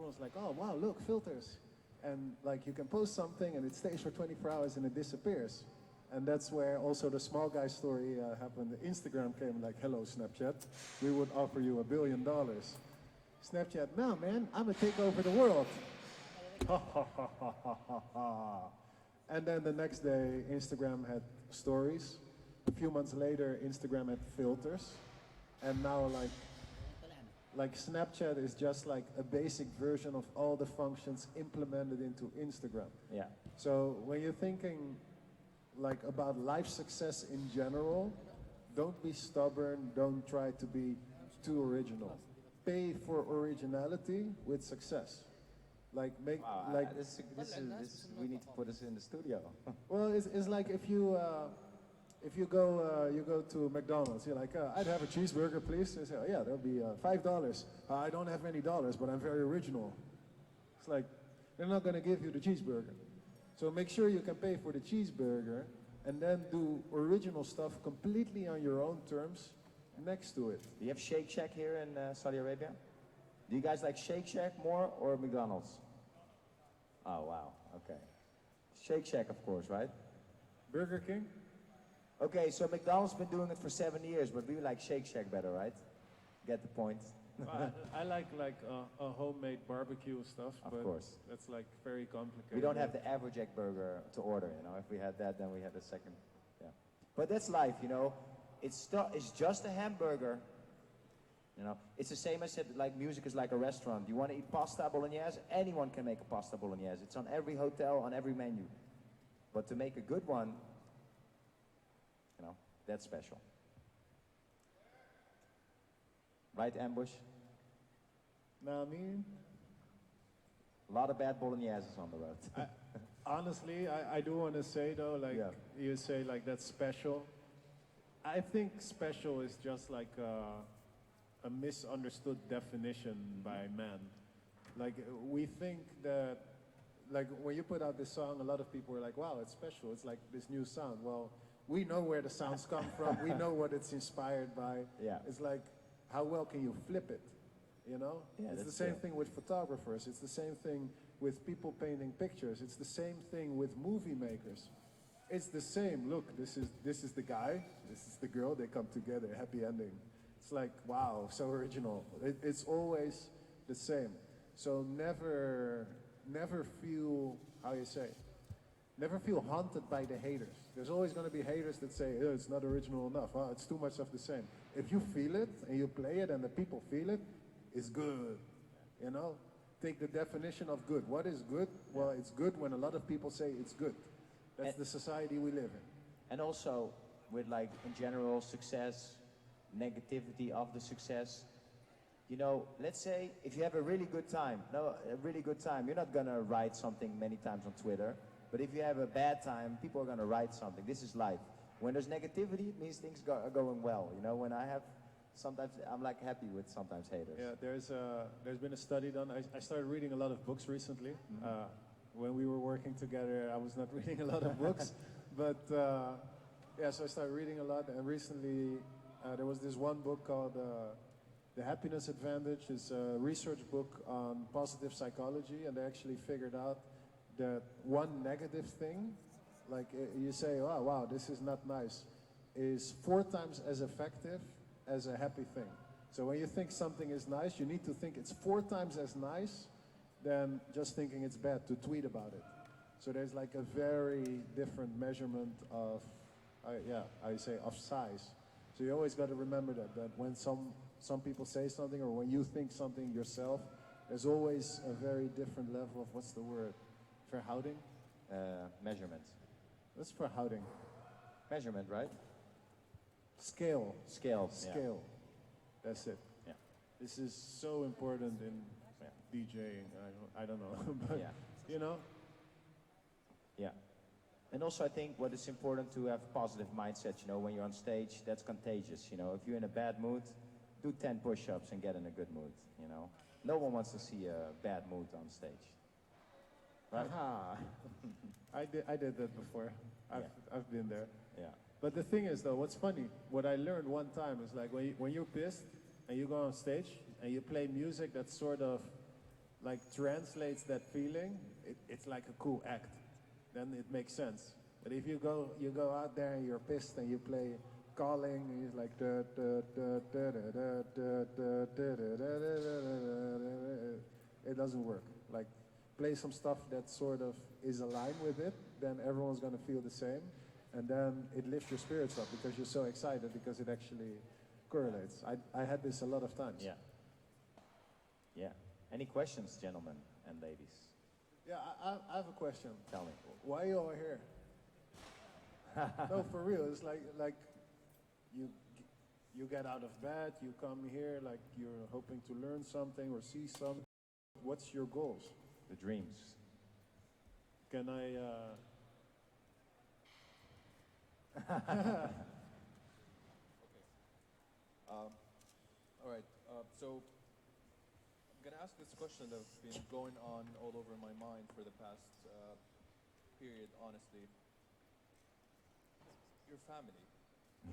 everyone's like, oh wow, look, filters. And like you can post something and it stays for 24 hours and it disappears. And that's where also the small guy story happened. Instagram came like, hello Snapchat, we would offer you $1 billion. Snapchat, no man, I'm gonna take over the world. And then the next day, Instagram had stories. A few months later, Instagram had filters. And now like Snapchat is just like a basic version of all the functions implemented into Instagram. Yeah. So when you're thinking like about life success in general, don't be stubborn, don't try to be too original. Pay for originality with success. Like make like this we need to put this in the studio. well, it's like if you go to McDonald's, you're like, I'd have a cheeseburger, please. They say, oh, yeah, that'll be $5. I don't have any dollars, but I'm very original. It's like they're not going to give you the cheeseburger. So make sure you can pay for the cheeseburger and then do original stuff completely on your own terms next to it. Do you have Shake Shack here in Saudi Arabia? Do you guys like Shake Shack more or McDonald's? Oh, wow, okay. Shake Shack, of course, right? Burger King? Okay, so McDonald's been doing it for 7 years, but we like Shake Shack better, right? Get the point. I like a homemade barbecue stuff, of course. That's like very complicated. We don't have the Average burger to order, you know. If we had that, then we had the second, yeah. But that's life, you know. It's just a hamburger, you know. It's the same as said, like music is like a restaurant. You want to eat pasta bolognese? Anyone can make a pasta bolognese. It's on every hotel, on every menu. But to make a good one, you know, that's special. Right, Ambush? No, I mean, a lot of bad bologneses on the road. Honestly, I do want to say though, like you say, like that's special. I think special is just like a misunderstood definition by man. Like we think that, like when you put out this song, a lot of people are like, wow, it's special. It's like this new sound. Well, we know where the sounds come from. We know what it's inspired by. Yeah. It's like, how well can you flip it? You know? Yeah, it's the same thing with photographers. It's the same thing with people painting pictures. It's the same thing with movie makers. It's the same. Look, this is the guy, this is the girl, they come together, happy ending. It's like, wow, so original. It's always the same. So never feel, how you say, never feel haunted by the haters. There's always going to be haters that say, oh, it's not original enough, oh, it's too much of the same. If you feel it and you play it and the people feel it, it's good, you know? Take the definition of good. What is good? Well, it's good when a lot of people say it's good. That's the society we live in. And also, with like, in general, success, negativity of the success, you know, let's say if you have a really good time, you're not gonna write something many times on Twitter, but if you have a bad time, people are gonna write something. This is life. When there's negativity, it means things are going well. You know, when I have, sometimes I'm like happy with sometimes haters. Yeah, there's been a study done. I started reading a lot of books recently. When we were working together, I was not reading a lot of books, but yeah, so I started reading a lot. And recently, there was this one book called The Happiness Advantage. It's a research book on positive psychology, and they actually figured out that one negative thing, like you say, oh wow, this is not nice, is 4 times as effective as a happy thing. So when you think something is nice, you need to think it's 4 times as nice than just thinking it's bad to tweet about it. So there's like a very different measurement of, of size. So you always got to remember that when some people say something or when you think something yourself, there's always a very different level of, what's the word? Verhouding? Measurement. What's verhouding? Measurement, right? Scale. Scale. Scale. Yeah. That's it. Yeah. This is so important in DJing. I don't know, but you know. Yeah. And also, I think what is important to have positive mindset. You know, when you're on stage, that's contagious. You know, if you're in a bad mood, do 10 push-ups and get in a good mood. You know, no one wants to see a bad mood on stage. Right? I did that before. I've been there. Yeah. But the thing is, though, what's funny? What I learned one time is like when you're pissed and you go on stage and you play music that's sort of like translates that feeling, it's like a cool act. Then it makes sense. But if you go out there and you're pissed and you play calling, and it's like it doesn't work. Like play some stuff that sort of is aligned with it, then everyone's gonna feel the same, and then it lifts your spirits up because you're so excited because it actually correlates. I had this a lot of times. Yeah. Yeah. Any questions, gentlemen and ladies? Yeah, I have a question. Tell me. Why are you all here? No, for real. It's like you get out of bed, you come here, like you're hoping to learn something or see something. What's your goals? The dreams. Can I? All right. So I'm gonna ask this question that's been going on all over my mind for the past period. Honestly, your family.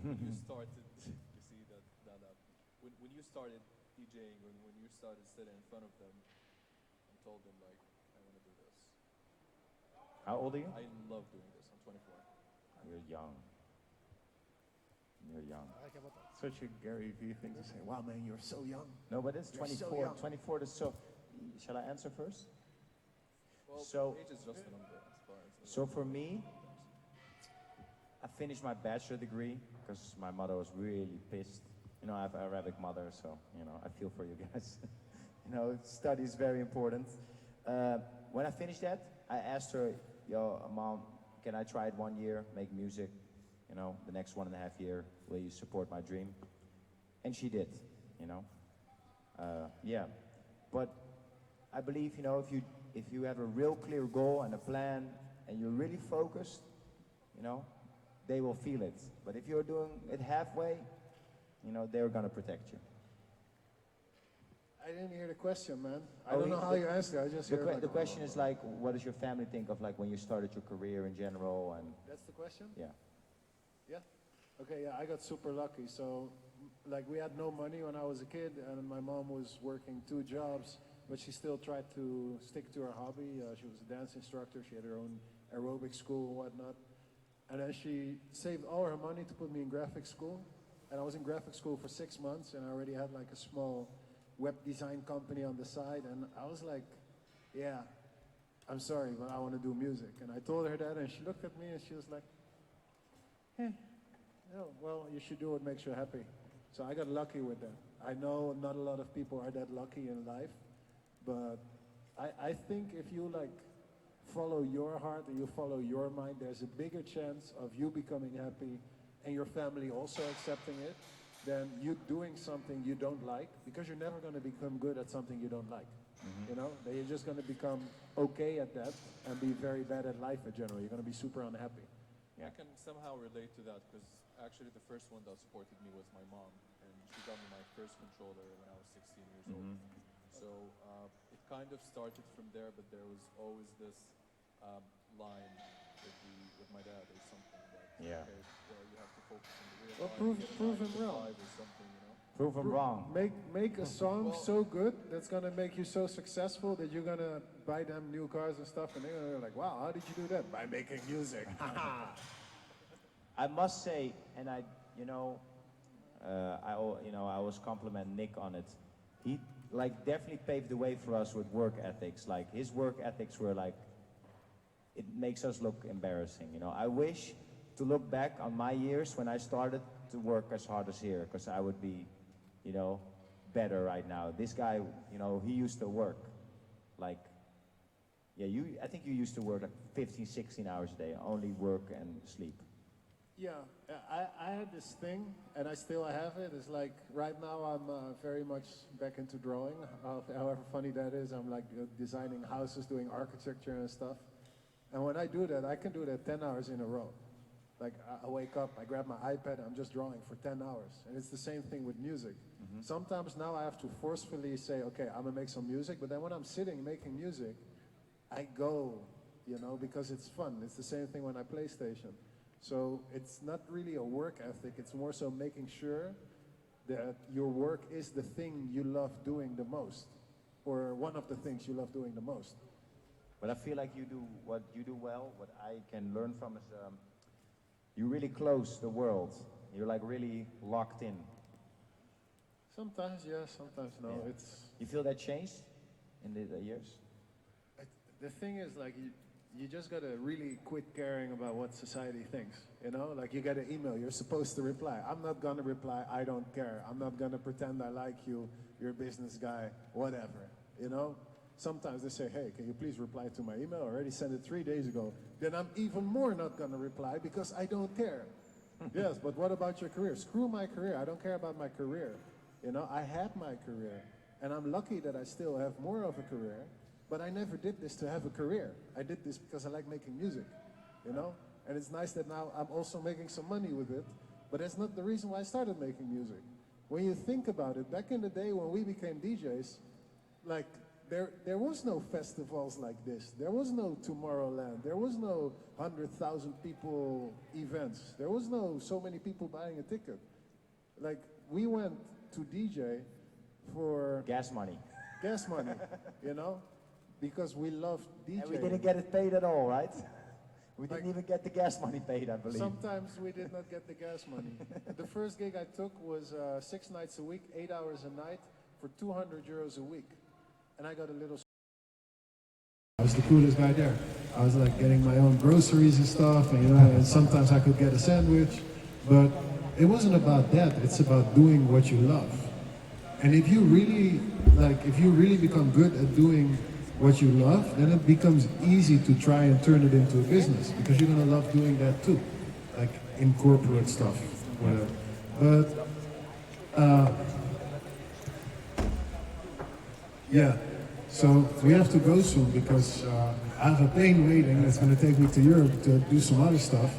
When you started, you see that when you started DJing, when you started sitting in front of them and told them like, I want to do this. How old are you? I love doing this. I'm 24. You're young. You're young. Such a Gary Vee thing to say. Wow, man, you're so young. No, but it's You're so 24. young. 24 is so. Shall I answer first? Well, So- age is just a number as far as. So for me, I finished my bachelor degree because my mother was really pissed. You know, I have an Arabic mother, so, you know, I feel for you guys. You know, study is very important. When I finished that, I asked her, yo, Mom, can I try it 1 year, make music? You know, the next 1.5 year, will you support my dream? And she did, you know. Yeah, but I believe, you know, if you have a real clear goal and a plan and you're really focused, you know, they will feel it. But if you're doing it halfway, you know, they're gonna protect you. I didn't hear the question, man. I Oh, don't know how you answered. I just The, heard que- like, the question is like, what does your family think of like when you started your career in general? And That's the question? yeah, Yeah. Okay, yeah, I got super lucky. So, like, we had no money when I was a kid, and my mom was working 2 jobs, but she still tried to stick to her hobby. She was a dance instructor. She had her own aerobic school and whatnot. And then she saved all her money to put me in graphic school. And I was in graphic school for 6 months, and I already had like a small web design company on the side. And I was like, yeah, I'm sorry, but I want to do music. And I told her that, and she looked at me and she was like, hey, oh, well, you should do what makes you happy. So I got lucky with that. I know not a lot of people are that lucky in life, but I think if you like follow your heart and you follow your mind, there's a bigger chance of you becoming happy and your family also accepting it than you doing something you don't like, because you're never going to become good at something you don't like. You know, that you're just going to become okay at that and be very bad at life in general. You're going to be super unhappy. I can somehow relate to that because actually the first one that supported me was my mom, and she got me my first controller when I was 16 years old. So it kind of started from there, but there was always this line with my dad or something that, Yeah. okay, well, you have to focus on the real Well, life, prove get a him 9 to wrong. 5 or something, you know. prove them wrong. Make a song Well- so good that's gonna make you so successful that you're gonna buy them new cars and stuff, and they're gonna be like, wow, how did you do that? By making music. I must say, and I, you know, I always compliment Nick on it. He like definitely paved the way for us with work ethics. Like his work ethics were like, it makes us look embarrassing. You know, I wish to look back on my years when I started to work as hard as here, because I would be, you know, better right now. This guy, you know, he used to work like, yeah, I think you used to work like 15, 16 hours a day, only work and sleep. Yeah, I had this thing, and I still have it. It's like right now I'm very much back into drawing. However funny that is, I'm like designing houses, doing architecture and stuff. And when I do that, I can do that 10 hours in a row. Like I wake up, I grab my iPad, I'm just drawing for 10 hours. And it's the same thing with music. Sometimes now I have to forcefully say, okay, I'm gonna make some music. But then when I'm sitting making music, I go, you know, because it's fun. It's the same thing when I play station. So it's not really a work ethic, it's more so making sure that your work is the thing you love doing the most. or one of the things you love doing the most? But I feel like you do what you do well. What I can learn from is you really close the world. You're like really locked in. Sometimes yes, sometimes no. Yeah. You feel that changed in the years? The thing is, like, you just gotta really quit caring about what society thinks, you know? Like, you get an email, you're supposed to reply. I'm not gonna reply, I don't care. I'm not gonna pretend I like you, you're a business guy, whatever, you know? Sometimes they say, hey, can you please reply to my email? I already sent it 3 days ago. Then I'm even more not gonna reply because I don't care. Yes, but what about your career? Screw my career, I don't care about my career. You know, I had my career, and I'm lucky that I still have more of a career, but I never did this to have a career. I did this because I like making music, you know? And it's nice that now I'm also making some money with it, but that's not the reason why I started making music. When you think about it, back in the day when we became DJs, like, there was no festivals like this. There was no Tomorrowland. There was no 100,000 people events. There was no so many people buying a ticket. Like, we went to DJ for Gas money. gas money, you know, because we loved DJing. And we didn't get it paid at all, right? We didn't even get the gas money paid, I believe. Sometimes we did not get the gas money. The first gig I took was 6 nights a week, 8 hours a night, for 200 euros a week. And I got a little... I was the coolest guy there. I was like getting my own groceries and stuff, and, you know, and sometimes I could get a sandwich, but it wasn't about that. It's about doing what you love. And if you really become good at doing what you love, then it becomes easy to try and turn it into a business, because you're gonna love doing that too, like in corporate stuff, whatever. But yeah, so we have to go soon because I have a plane waiting that's gonna take me to Europe to do some other stuff.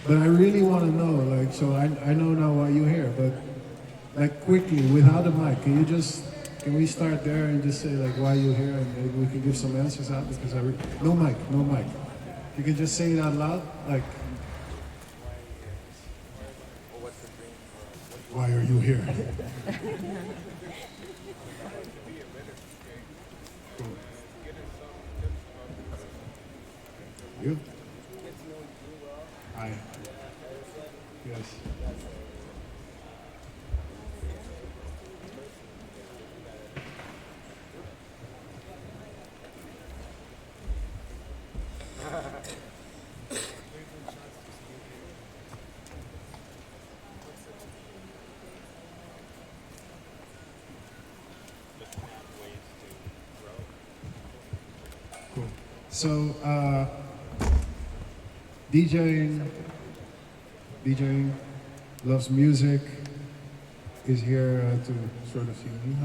But I really want to know, like, so I know now why you're here, but like quickly, without a mic, can we start there and just say like why you're here, and maybe we can give some answers out, because no mic. You can just say it out loud, like, why are you here? Cool. You? Hi. Yes. Cool. So, DJing, loves music, is here to sort of see me.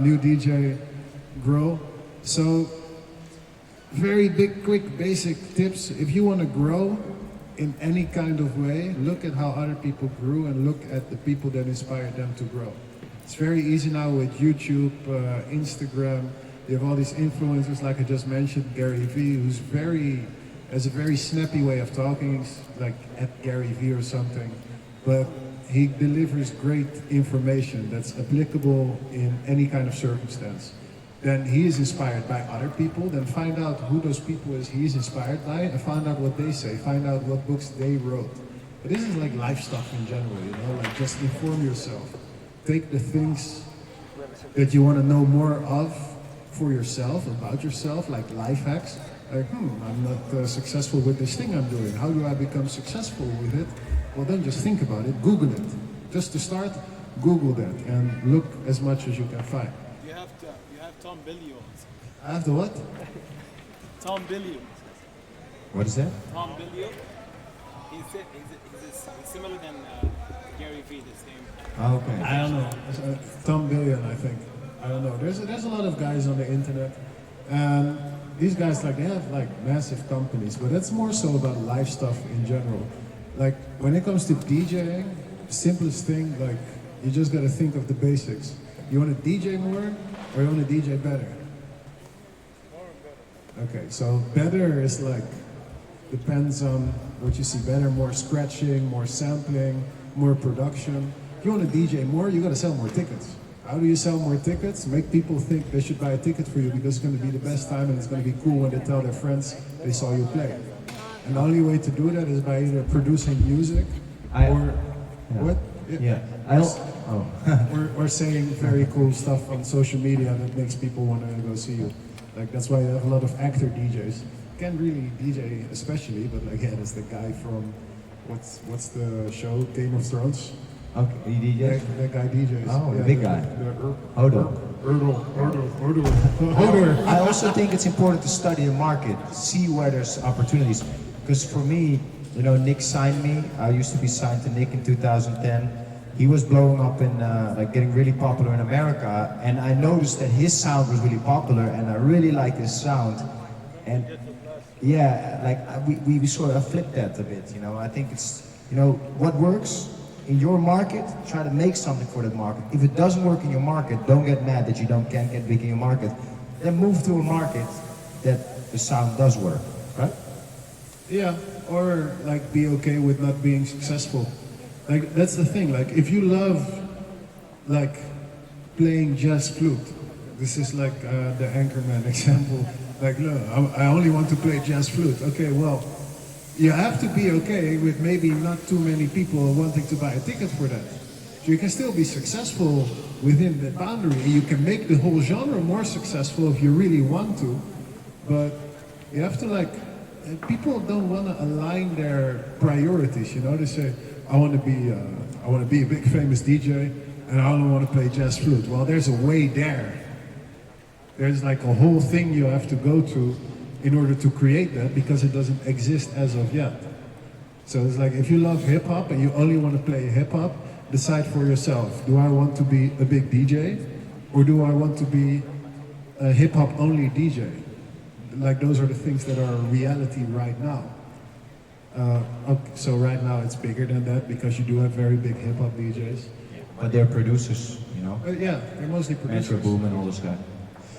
New DJ, grow. So, very big, quick, basic tips. If you want to grow in any kind of way, look at how other people grew and look at the people that inspired them to grow. It's very easy now with YouTube, Instagram. You have all these influencers, like I just mentioned, Gary V, who's has a very snappy way of talking, like at Gary V or something. But he delivers great information that's applicable in any kind of circumstance. Then he is inspired by other people, then find out who those people is he is inspired by, and find out what they say, find out what books they wrote. But this is like life stuff in general, you know, like just inform yourself. Take the things that you want to know more of for yourself, about yourself, like life hacks. Like, I'm not successful with this thing I'm doing. How do I become successful with it? Well, then just think about it, Google it. Just to start, Google that and look as much as you can find. You have Tom Billions. I have the what? Tom Billions. What is that? Tom Billions. He's similar than Gary Vee, the same. Oh, okay. I don't know. Tom Billion, I think. I don't know. There's a lot of guys on the internet, and these guys, like, they have like massive companies, but it's more so about life stuff in general. Like, when it comes to DJing, the simplest thing, like, you just gotta think of the basics. You want to DJ more, or you want to DJ better? Okay, so better is like, depends on what you see. Better, more scratching, more sampling, more production. If you want to DJ more, you gotta sell more tickets. How do you sell more tickets? Make people think they should buy a ticket for you because it's going to be the best time and it's going to be cool when they tell their friends they saw you play. And the only way to do that is by either producing music or what? Yeah. or saying very cool stuff on social media that makes people want to go see you. Like that's why you have a lot of actor DJs. Can't really DJ especially, but like yeah, there's the guy from what's the show Game of Thrones. Okay, he DJs? That guy DJs. Oh, yeah, the big guy. Hodor. I also think it's important to study the market, see where there's opportunities. Because for me, you know, Nick signed me. I used to be signed to Nick in 2010. He was blowing up in, like getting really popular in America. And I noticed that his sound was really popular and I really liked his sound. And yeah, like we sort of flipped that a bit, you know. I think it's, you know, what works in your market, try to make something for that market. If it doesn't work in your market, don't get mad that you can't get big in your market. Then move to a market that the sound does work, right? Yeah, or like be okay with not being successful. Like that's the thing, like if you love like playing jazz flute, this is like the Anchorman example, like look, I only want to play jazz flute. Okay, well, you have to be okay with maybe not too many people wanting to buy a ticket for that. So you can still be successful within that boundary and you can make the whole genre more successful if you really want to, but you have to like, people don't want to align their priorities, you know, they say, I want to be a big famous DJ and I only want to play jazz flute. Well, there's a way there. There's like a whole thing you have to go to in order to create that because it doesn't exist as of yet. So it's like if you love hip hop and you only want to play hip hop, decide for yourself. Do I want to be a big DJ or do I want to be a hip hop only DJ? Like those are the things that are reality right now. Okay, so right now it's bigger than that because you do have very big hip hop DJs. But they're producers, you know. Yeah, they're mostly producers. Metro Boom and all this guy.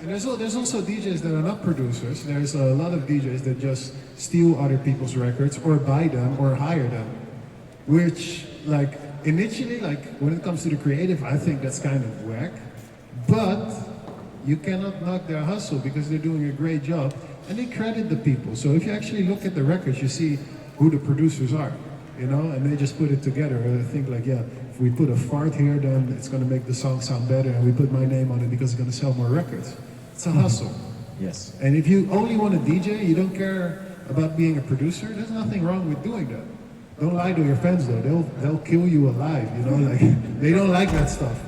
And there's also DJs that are not producers. There's a lot of DJs that just steal other people's records or buy them or hire them. Which, like, initially, like, when it comes to the creative, I think that's kind of whack. But you cannot knock their hustle because they're doing a great job and they credit the people. So if you actually look at the records, you see who the producers are, you know, and they just put it together. And I think like, yeah, if we put a fart here, then it's going to make the song sound better and we put my name on it because it's going to sell more records. It's a hustle. Yes. And if you only want to DJ, you don't care about being a producer, there's nothing wrong with doing that. Don't lie to your fans though, they'll kill you alive, you know, like, they don't like that stuff.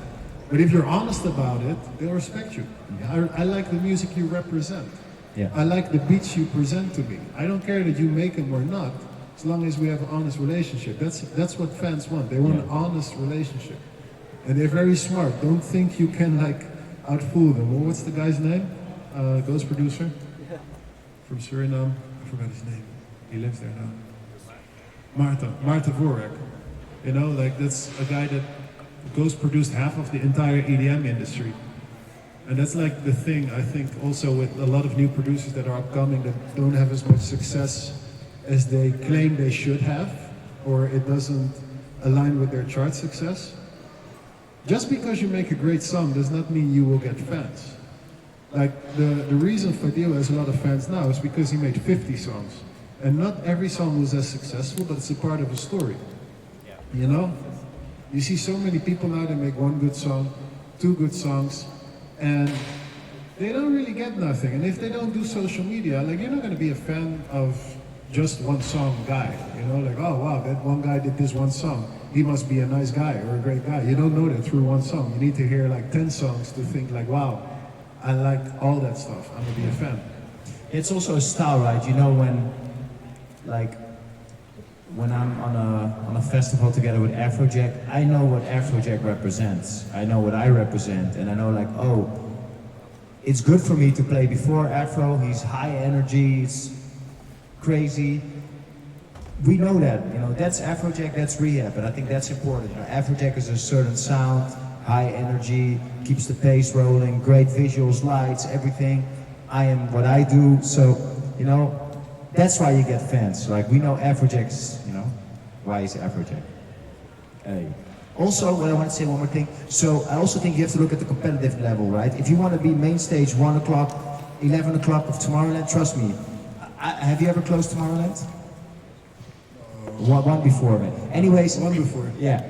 But if you're honest about it, they'll respect you. I like the music you represent. Yeah. I like the beats you present to me. I don't care that you make them or not, as long as we have an honest relationship. That's what fans want. They want an honest relationship. And they're very smart. Don't think you can like outfool them. Well, what's the guy's name? Ghost producer? From Suriname. I forgot his name. He lives there now. Marta Vorek. You know, like that's a guy that Ghost produced half of the entire EDM industry. And that's like the thing, I think, also with a lot of new producers that are upcoming that don't have as much success as they claim they should have, or it doesn't align with their chart success. Just because you make a great song does not mean you will get fans. Like, the reason Fadil has a lot of fans now is because he made 50 songs. And not every song was as successful, but it's a part of a story. You know? You see so many people now that make one good song, two good songs, and they don't really get nothing. And if they don't do social media, like, you're not going to be a fan of just one song guy. You know, like, oh wow, that one guy did this one song. He must be a nice guy or a great guy. You don't know that through one song. You need to hear like 10 songs to think like, wow, I like all that stuff. I'm going to be a fan. It's also a style, right? You know, when I'm on a festival together with Afrojack, I know what Afrojack represents. I know what I represent, and I know like, oh, it's good for me to play before Afro. He's high energy, it's crazy. We know that, you know, that's Afrojack, that's Rehab, and I think that's important. You know, Afrojack is a certain sound, high energy, keeps the pace rolling, great visuals, lights, everything. I am what I do, so, you know, that's why you get fans. Like, we know Afrojack's, you know, why is Afrojack? Hey. Also, what I want to say one more thing. So I also think you have to look at the competitive level, right? If you want to be main stage 1 o'clock, 11 o'clock of Tomorrowland, trust me. Have you ever closed Tomorrowland? One before, man. Anyways. One before. Yeah.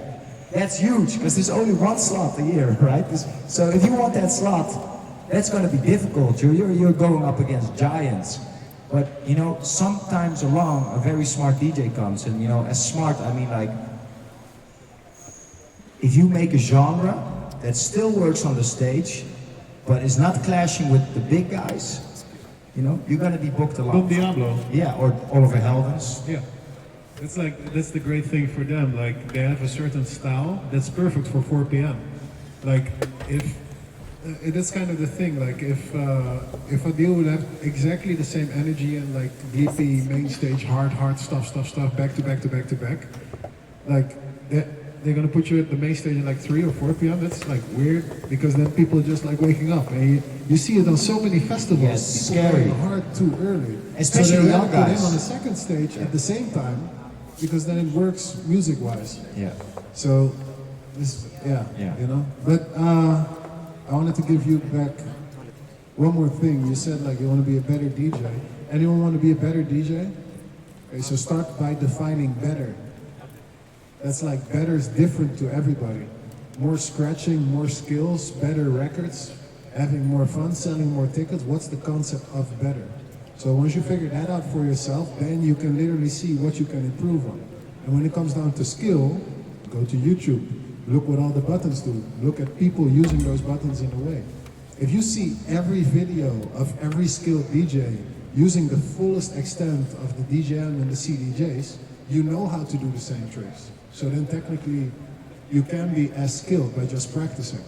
That's huge, because there's only one slot a year, right? So if you want that slot, that's going to be difficult. You're going up against giants. But, you know, sometimes along, a very smart DJ comes, and, you know, as smart, I mean, like, if you make a genre that still works on the stage, but is not clashing with the big guys, you know, you're gonna be booked a lot. Don Diablo. Yeah, or Oliver Heldens. Yeah. It's like, that's the great thing for them. Like, they have a certain style that's perfect for 4 p.m. Like, if, that's kind of the thing. Like, if a deal would have exactly the same energy and like bleepy main stage, hard stuff, back to back, like, they're gonna put you at the main stage at like 3 or 4 p.m. That's like weird, because then people are just like waking up, and you see it on so many festivals. Yeah, it's people scary. going hard too early, Especially so they young put him guys. on the second stage at the same time, because then it works music-wise. Yeah. So, this, yeah, you know. But I wanted to give you back one more thing. You said like you want to be a better DJ. Anyone want to be a better DJ? Okay, so start by defining better. That's like better is different to everybody. More scratching, more skills, better records, having more fun, selling more tickets. What's the concept of better? So once you figure that out for yourself, then you can literally see what you can improve on. And when it comes down to skill, go to YouTube. Look what all the buttons do. Look at people using those buttons in a way. If you see every video of every skilled DJ using the fullest extent of the DJM and the CDJs, you know how to do the same tricks. So then technically, you can be as skilled by just practicing.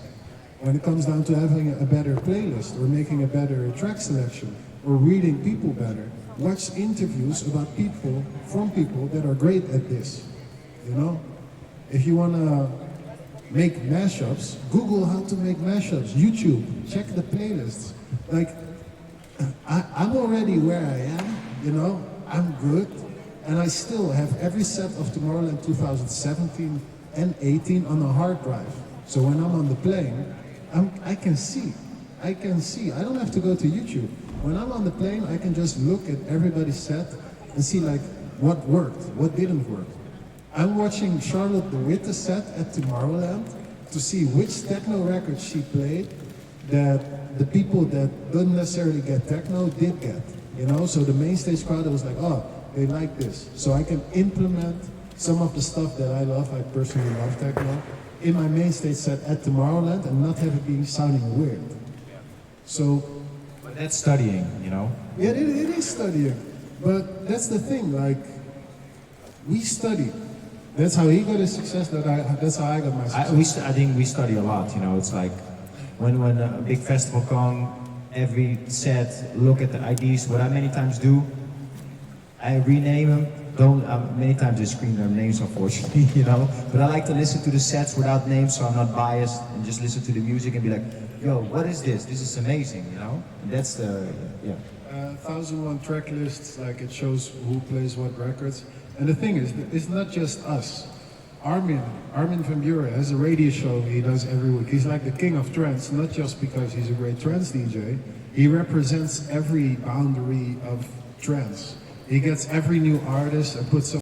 When it comes down to having a better playlist or making a better track selection or reading people better, watch interviews about people, from people that are great at this, you know? If you wanna make mashups, Google how to make mashups, YouTube, check the playlists. Like, I'm already where I am, you know? I'm good. And I still have every set of Tomorrowland 2017 and 18 on a hard drive. So when I'm on the plane, I can see. I don't have to go to YouTube. When I'm on the plane, I can just look at everybody's set and see like what worked, what didn't work. I'm watching Charlotte de Witte's set at Tomorrowland to see which techno records she played that the people that don't necessarily get techno did get. You know, so the main stage crowd was like, oh, they like this. So I can implement some of the stuff that I love, I personally love techno, in my main stage set at Tomorrowland and not have it being sounding weird. So, But that's studying, you know? yeah, it is studying. But that's the thing, like, we study. That's how he got his success, that's how I got my success. I think we study a lot, you know? It's like, when a big festival comes, every set, look at the IDs, what I many times do, I rename them. Many times I screen their names, unfortunately, you know. But I like to listen to the sets without names, so I'm not biased, and just listen to the music and be like, yo, what is this? This is amazing, you know. And that's the 1001 track lists, like it shows who plays what records. And the thing is, it's not just us. Armin van Buren has a radio show he does every week. He's like the king of trance, not just because he's a great trance DJ. He represents every boundary of trance. He gets every new artist and puts them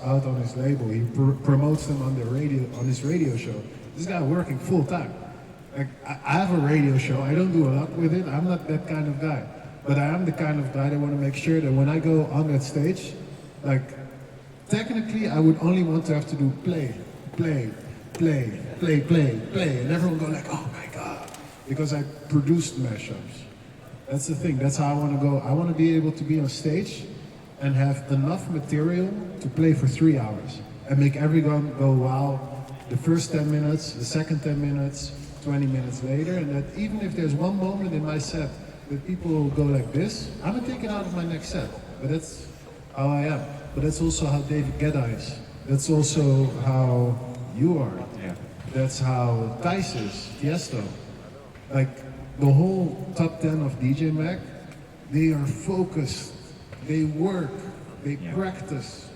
out on his label. He promotes them on the radio, on his radio show. This guy working full time. Like, I have a radio show. I don't do a lot with it. I'm not that kind of guy. But I am the kind of guy that want to make sure that when I go on that stage, like, technically I would only want to have to do play. And everyone go like, oh my God. Because I produced mashups. That's the thing. That's how I want to go. I want to be able to be on stage and have enough material to play for 3 hours and make everyone go wow the first 10 minutes, the second 10 minutes, 20 minutes later, and that even if there's one moment in my set that people will go like this, I'm gonna take it out of my next set. But that's how I am. But that's also how David Guetta is. That's also how you are. Yeah. That's how Thijs is, Tiesto. Like the whole top 10 of DJ Mag, they are focused. They work, they practice.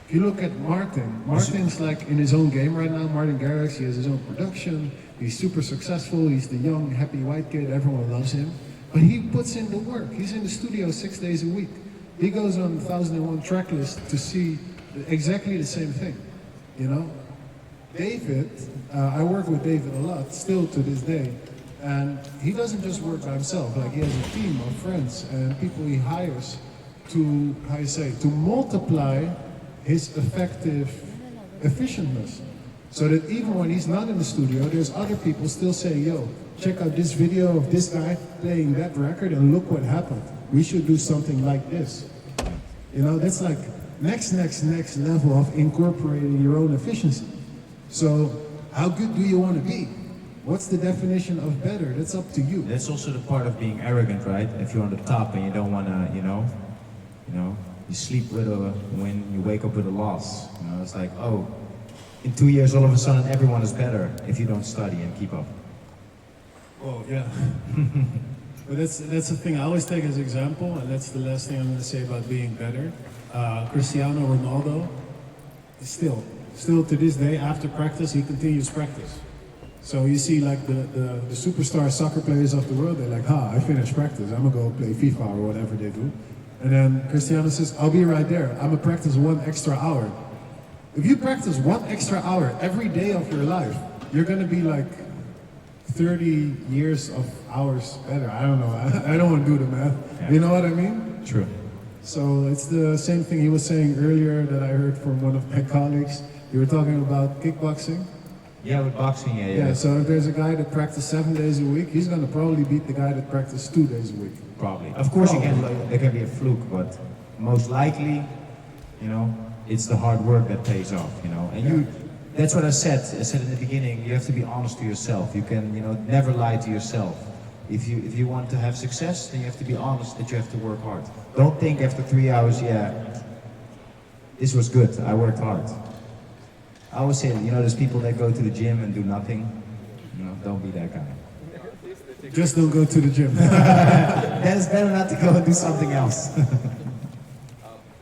If you look at Martin's like in his own game right now. Martin Garrix, he has his own production. He's super successful. He's the young, happy white kid. Everyone loves him. But he puts in the work. He's in the studio 6 days a week. He goes on 1001 track list to see exactly the same thing, you know? David, I work with David a lot, still to this day. And he doesn't just work by himself. Like, he has a team of friends and people he hires to, how you say, to multiply his efficientness. So that even when he's not in the studio, there's other people still say, yo, check out this video of this guy playing that record and look what happened. We should do something like this. You know, that's like next level of incorporating your own efficiency. So how good do you want to be? What's the definition of better? That's up to you. That's also the part of being arrogant, right? If you're on the top and you don't want to, you know, you sleep with a win, you wake up with a loss. You know, it's like, oh, in 2 years, all of a sudden, everyone is better if you don't study and keep up. Oh, yeah. But that's the thing I always take as example, and that's the last thing I'm going to say about being better. Cristiano Ronaldo, still to this day, after practice, he continues practice. So you see like the superstar soccer players of the world, they're like, I finished practice, I'm going to go play FIFA or whatever they do. And then Cristiano says, I'll be right there, I'm going to practice 1 extra hour. If you practice 1 extra hour every day of your life, you're going to be like 30 years of hours better. I don't know. I don't want to do the math. Yeah. You know what I mean? True. So it's the same thing he was saying earlier that I heard from one of my colleagues. You were talking about kickboxing. Yeah, with boxing, yeah. Yeah, so if there's a guy that practices 7 days a week, he's going to probably beat the guy that practices 2 days a week. Probably. Of course, there can be a fluke, but most likely, you know, it's the hard work that pays off, you know. And that's what I said. I said in the beginning, you have to be honest to yourself. You can, you know, never lie to yourself. If you want to have success, then you have to be honest that you have to work hard. Don't think after 3 hours, this was good, I worked hard. I always say, you know, there's people that go to the gym and do nothing. You know, don't be that guy. Just don't go to the gym. Then it's better not to go and do something else.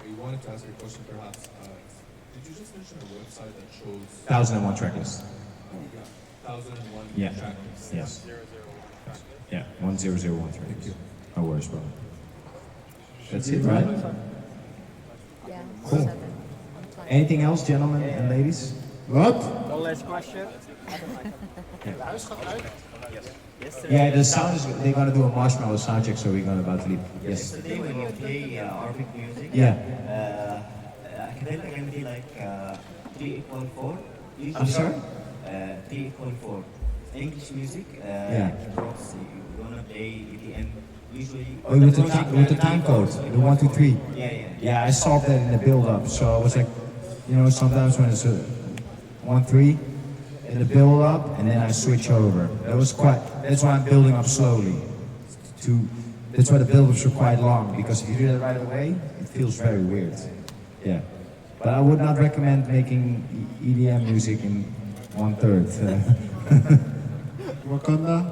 We wanted to ask you a question perhaps. Did you just mention a website that shows 1001 track list. 1001 Yeah. track lists? Yes. Yeah, 1001 track list. No worries, bro. That's it, right? Yeah. Cool. Anything else, gentlemen and ladies? What? One last question. Yeah, the sound is, they're gonna do a marshmallow sound check, so we're gonna about to leave. Yes. Yesterday when you play Arabic music, Yeah. academic can be like 3.4. I'm sorry? 3.4. English music, Yeah. rocks, you're gonna play EDM. Usually. Oh, with the time code, the 1, 2, 3. Yeah. Yeah, I saw that in the build-up, so I was like, you know, sometimes when it's a 1, 3 in the build-up, and then I switch over. That's why I'm building up slowly. That's why the build-ups are quite long, because if you do that right away, it feels very weird. Yeah. But I would not recommend making EDM music in 1/3. Wakanda?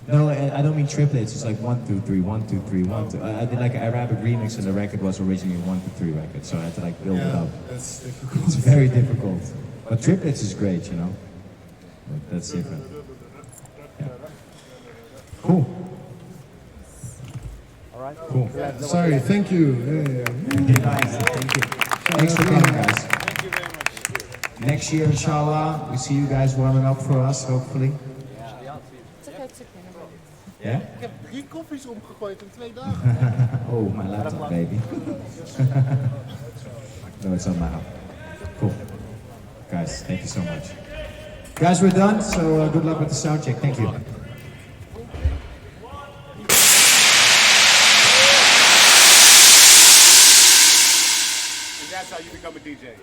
No, I don't mean triplets. It's like 1, 2, 3, 1, 2, 3, 1, 2. I did like an Arabic remix, and the record was originally a 1, 2, 3 record, so I had to like build it up. That's difficult. It's very difficult. But triplets is great, you know. But that's different. Yeah. Cool. All right. Cool. Sorry, thank you. Yeah. Nice. Thank you. Thanks for coming, guys. Thank you very much. Next year, inshallah, we see you guys warming up for us, hopefully. It's okay, it's okay. No worries. Yeah? Ik heb 3 koffies omgegooid in 2 dagen. Oh, my laptop, baby. No, it's on my house. Cool. Guys, thank you so much. Guys, we're done, so good luck with the sound check. Thank you. And that's how you become a DJ.